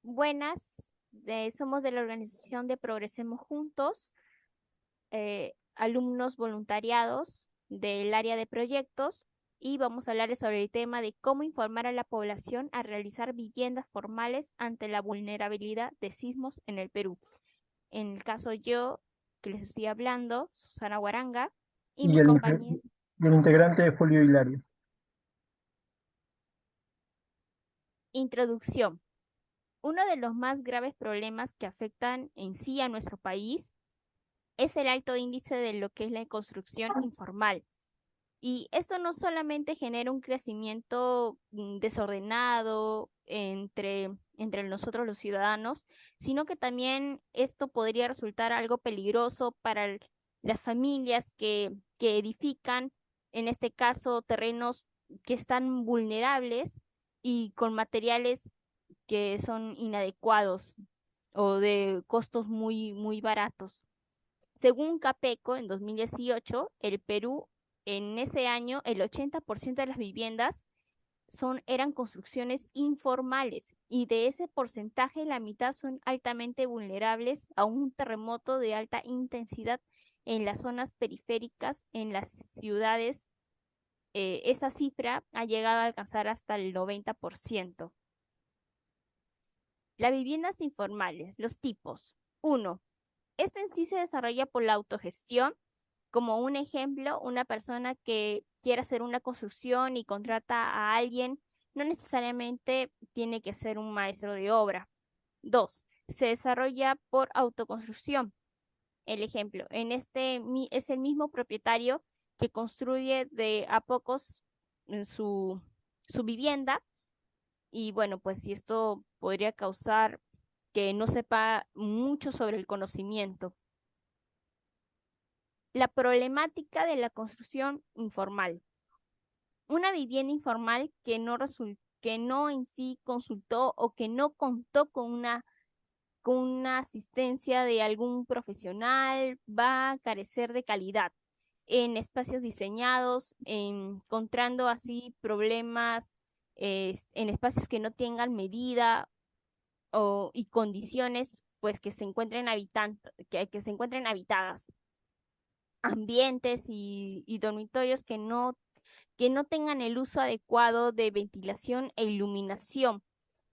Buenas, somos de la organización de Progresemos Juntos, alumnos voluntariados del área de proyectos, y vamos a hablar sobre el tema de cómo informar a la población a realizar viviendas formales ante la vulnerabilidad de sismos en el Perú. En el caso yo, que les estoy hablando, Susana Guaranga, y y mi el, compañera. y el integrante de Julio Hilario. Introducción. Uno de los más graves problemas que afectan en sí a nuestro país es el alto índice de lo que es la construcción informal. Y esto no solamente genera un crecimiento desordenado entre nosotros los ciudadanos, sino que también esto podría resultar algo peligroso para las familias que edifican, en este caso, terrenos que están vulnerables y con materiales que son inadecuados o de costos muy baratos. Según Capeco, en 2018, el Perú, en ese año, el 80% de las viviendas eran construcciones informales, y de ese porcentaje la mitad son altamente vulnerables a un terremoto de alta intensidad en las zonas periféricas, en las ciudades. Esa cifra ha llegado a alcanzar hasta el 90%. Las viviendas informales, los tipos. Uno, este en sí se desarrolla por la autogestión. Como un ejemplo, una persona que quiera hacer una construcción y contrata a alguien, no necesariamente tiene que ser un maestro de obra. Dos, se desarrolla por autoconstrucción. El ejemplo, es el mismo propietario que construye de a pocos en su vivienda, y bueno, pues si esto podría causar que no sepa mucho sobre el conocimiento. La problemática de la construcción informal. Una vivienda informal que no en sí consultó o que no contó con una asistencia de algún profesional va a carecer de calidad en espacios diseñados, encontrando así problemas en espacios que no tengan medida y condiciones pues que se encuentren habitadas, ambientes y dormitorios que no tengan el uso adecuado de ventilación e iluminación,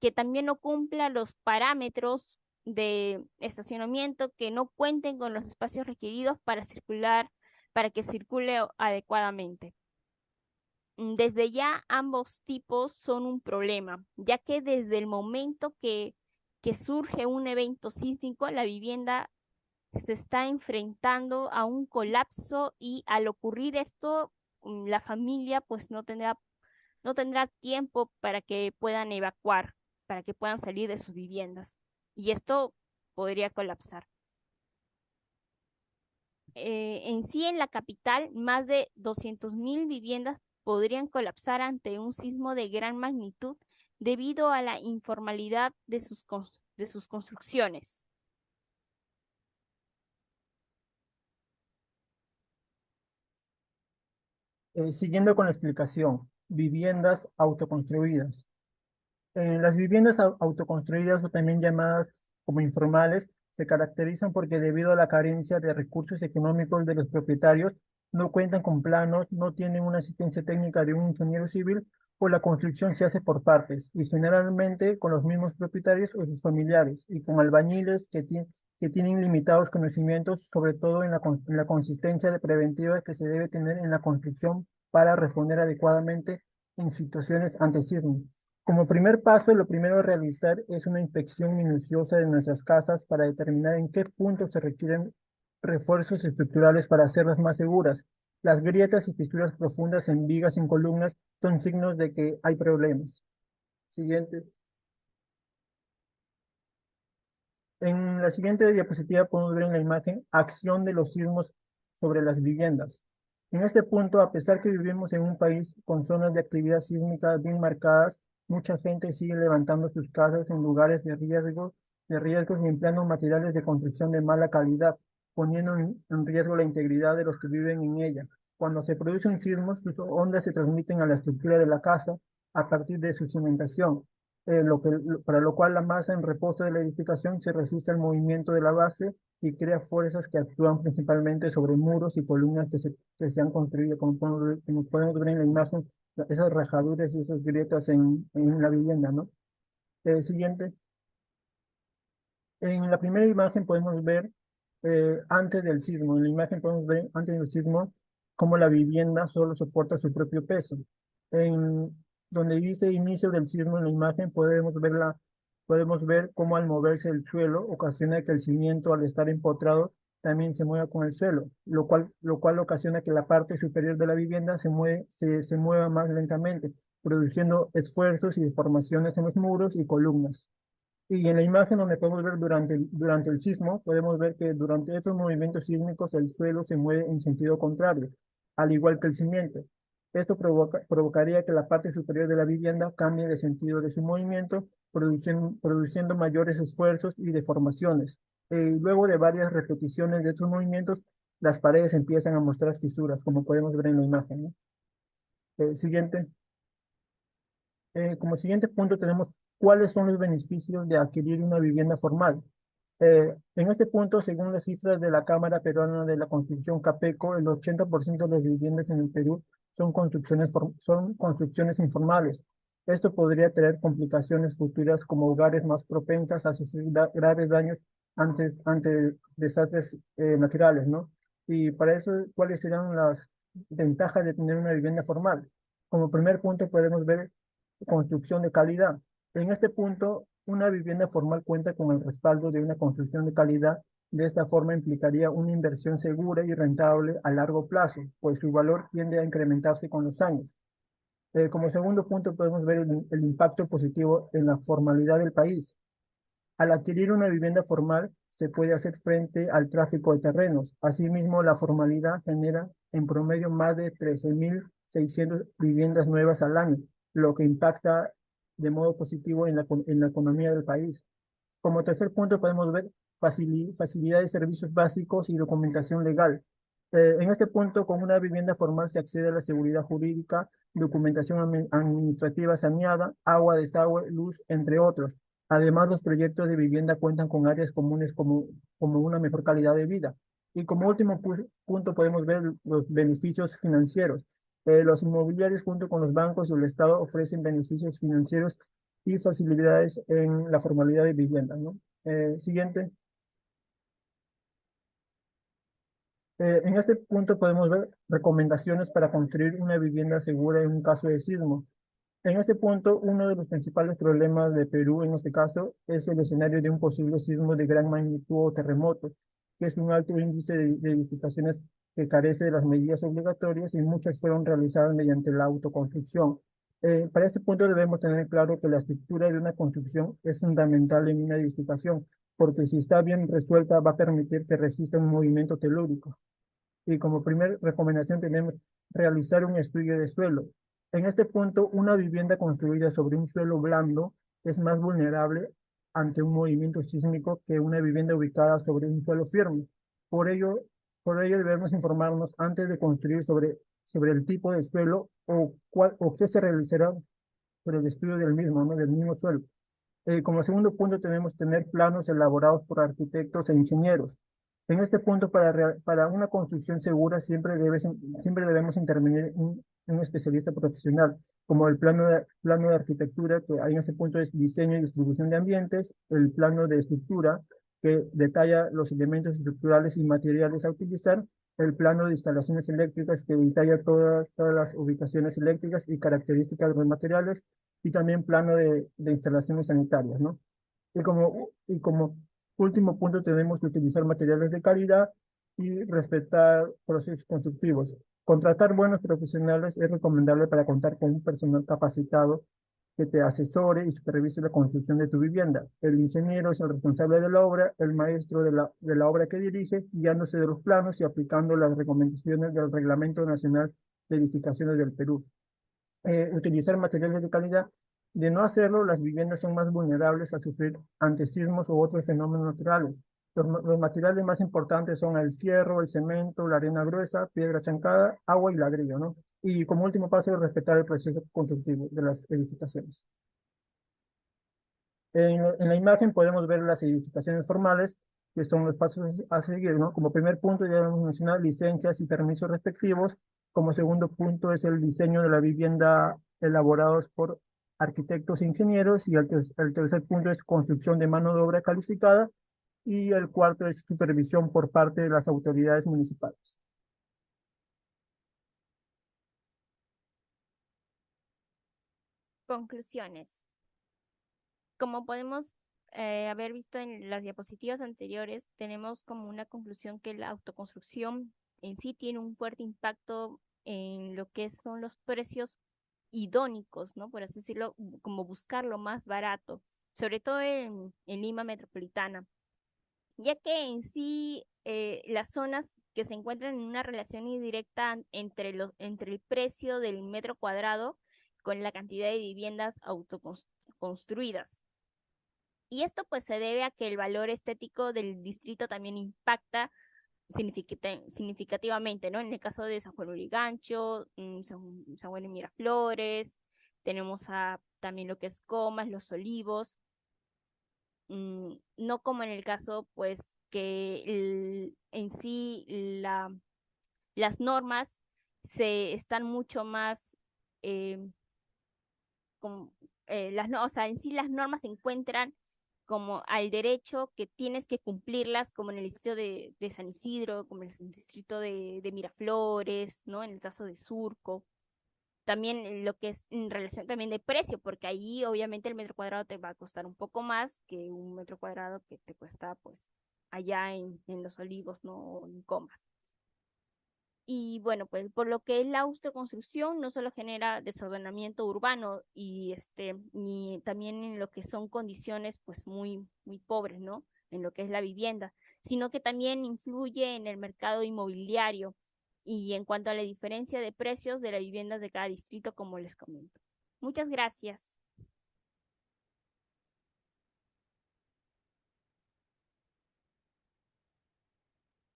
que también no cumpla los parámetros de estacionamiento, que no cuenten con los espacios requeridos para que circule adecuadamente. Desde ya ambos tipos son un problema, ya que desde el momento que surge un evento sísmico, la vivienda se está enfrentando a un colapso, y al ocurrir esto, la familia pues no tendrá tiempo para que puedan evacuar, para que puedan salir de sus viviendas. Y esto podría colapsar. En sí, en la capital, más de 200.000 viviendas podrían colapsar ante un sismo de gran magnitud debido a la informalidad de sus construcciones. Siguiendo con la explicación, viviendas autoconstruidas. Las viviendas autoconstruidas o también llamadas como informales se caracterizan porque debido a la carencia de recursos económicos de los propietarios, no cuentan con planos, no tienen una asistencia técnica de un ingeniero civil o la construcción se hace por partes y generalmente con los mismos propietarios o sus familiares y con albañiles que tienen limitados conocimientos, sobre todo en la consistencia de preventiva que se debe tener en la construcción para responder adecuadamente en situaciones ante sismo. Como primer paso, lo primero a realizar es una inspección minuciosa de nuestras casas para determinar en qué puntos se requieren refuerzos estructurales para hacerlas más seguras. Las grietas y fisuras profundas en vigas y en columnas son signos de que hay problemas. Siguiente. En la siguiente diapositiva podemos ver en la imagen acción de los sismos sobre las viviendas. En este punto, a pesar que vivimos en un país con zonas de actividad sísmica bien marcadas, mucha gente sigue levantando sus casas en lugares de riesgos y empleando materiales de construcción de mala calidad, poniendo en riesgo la integridad de los que viven en ella. Cuando se produce un sismo, sus ondas se transmiten a la estructura de la casa a partir de su cimentación. para lo cual la masa en reposo de la edificación se resiste al movimiento de la base y crea fuerzas que actúan principalmente sobre muros y columnas que se han construido, como podemos ver en la imagen, esas rajaduras y esas grietas en la vivienda, ¿no? Siguiente. En la primera imagen podemos ver antes del sismo. En la imagen podemos ver antes del sismo cómo la vivienda solo soporta su propio peso. En donde dice inicio del sismo en la imagen podemos ver cómo al moverse el suelo ocasiona que el cimiento al estar empotrado también se mueva con el suelo, lo cual ocasiona que la parte superior de la vivienda se mueva más lentamente, produciendo esfuerzos y deformaciones en los muros y columnas. Y en la imagen donde podemos ver durante el sismo, podemos ver que durante estos movimientos sísmicos el suelo se mueve en sentido contrario, al igual que el cimiento. Esto provocaría que la parte superior de la vivienda cambie de sentido de su movimiento, produciendo mayores esfuerzos y deformaciones. Luego de varias repeticiones de estos movimientos, las paredes empiezan a mostrar fisuras, como podemos ver en la imagen, ¿no? Siguiente. Como siguiente punto tenemos cuáles son los beneficios de adquirir una vivienda formal. En este punto, según las cifras de la Cámara Peruana de la Construcción CAPECO, el 80% de las viviendas en el Perú son construcciones informales. Esto podría traer complicaciones futuras como hogares más propensas a sufrir graves daños ante desastres naturales, ¿no? Y para eso, ¿cuáles serían las ventajas de tener una vivienda formal? Como primer punto podemos ver construcción de calidad. En este punto, una vivienda formal cuenta con el respaldo de una construcción de calidad. De esta forma implicaría una inversión segura y rentable a largo plazo, pues su valor tiende a incrementarse con los años. Como segundo punto, podemos ver el impacto positivo en la formalidad del país. Al adquirir una vivienda formal, se puede hacer frente al tráfico de terrenos. Asimismo, la formalidad genera en promedio más de 13.600 viviendas nuevas al año, lo que impacta de modo positivo en la economía del país. Como tercer punto, podemos ver facilidad de servicios básicos y documentación legal. En este punto, con una vivienda formal se accede a la seguridad jurídica, documentación administrativa saneada, agua, desagüe, luz, entre otros. Además, los proyectos de vivienda cuentan con áreas comunes como una mejor calidad de vida. Y como último punto, podemos ver los beneficios financieros. Los inmobiliarios, junto con los bancos y el Estado, ofrecen beneficios financieros y facilidades en la formalidad de vivienda, ¿no? Siguiente. En este punto podemos ver recomendaciones para construir una vivienda segura en un caso de sismo. En este punto, uno de los principales problemas de Perú en este caso es el escenario de un posible sismo de gran magnitud o terremoto, que es un alto índice de edificaciones que carece de las medidas obligatorias y muchas fueron realizadas mediante la autoconstrucción. Para este punto debemos tener claro que la estructura de una construcción es fundamental en una edificación, porque si está bien resuelta va a permitir que resista un movimiento telúrico. Y como primera recomendación tenemos realizar un estudio de suelo. En este punto, una vivienda construida sobre un suelo blando es más vulnerable ante un movimiento sísmico que una vivienda ubicada sobre un suelo firme. Por ello, por ello debemos informarnos antes de construir sobre el tipo de suelo o qué se realizará por el estudio del mismo, ¿no? Del mismo suelo. Como segundo punto, tenemos tener planos elaborados por arquitectos e ingenieros. En este punto, para una construcción segura, siempre debemos intervenir un especialista profesional, como el plano de arquitectura, que ahí en este punto es diseño y distribución de ambientes, el plano de estructura, que detalla los elementos estructurales y materiales a utilizar, el plano de instalaciones eléctricas, que detalla todas las ubicaciones eléctricas y características de los materiales, y también plano de instalaciones sanitarias, ¿no? Y como último punto tenemos que utilizar materiales de calidad y respetar procesos constructivos. Contratar buenos profesionales es recomendable para contar con un personal capacitado que te asesore y supervise la construcción de tu vivienda. El ingeniero es el responsable de la obra, el maestro de la obra que dirige, guiándose de los planos y aplicando las recomendaciones del Reglamento Nacional de Edificaciones del Perú. Utilizar materiales de calidad. De no hacerlo, las viviendas son más vulnerables a sufrir ante sismos u otros fenómenos naturales. Los materiales más importantes son el fierro, el cemento, la arena gruesa, piedra chancada, agua y ladrillo, ¿no? Y como último paso, respetar el proceso constructivo de las edificaciones. En la imagen podemos ver las edificaciones formales, que son los pasos a seguir, ¿no? Como primer punto ya hemos mencionado licencias y permisos respectivos. Como segundo punto es el diseño de la vivienda elaborados por arquitectos e ingenieros. Y el tercer punto es construcción de mano de obra calificada. Y el cuarto es supervisión por parte de las autoridades municipales. Conclusiones. Como podemos haber visto en las diapositivas anteriores, tenemos como una conclusión que la autoconstrucción en sí tiene un fuerte impacto en lo que son los precios idónicos, ¿no? Por así decirlo, como buscar lo más barato, sobre todo en Lima metropolitana, ya que en sí las zonas que se encuentran en una relación indirecta entre el precio del metro cuadrado con la cantidad de viviendas autoconstruidas. Y esto pues se debe a que el valor estético del distrito también impacta significativamente, ¿no? En el caso de San Juan Lurigancho, San Juan de Miraflores, tenemos también lo que es Comas, Los Olivos, no como en el caso pues que en sí las normas se están mucho más eh, como, o sea, en sí las normas se encuentran como al derecho que tienes que cumplirlas, como en el distrito de San Isidro, como en el distrito de Miraflores, ¿no? En el caso de Surco. También lo que es en relación también de precio, porque ahí obviamente el metro cuadrado te va a costar un poco más que un metro cuadrado que te cuesta pues allá en Los Olivos, ¿no? O en Comas. Y bueno, pues por lo que es la autoconstrucción no solo genera desordenamiento urbano y ni también en lo que son condiciones pues muy pobres, ¿no? En lo que es la vivienda, sino que también influye en el mercado inmobiliario y en cuanto a la diferencia de precios de las viviendas de cada distrito, como les comento. Muchas gracias.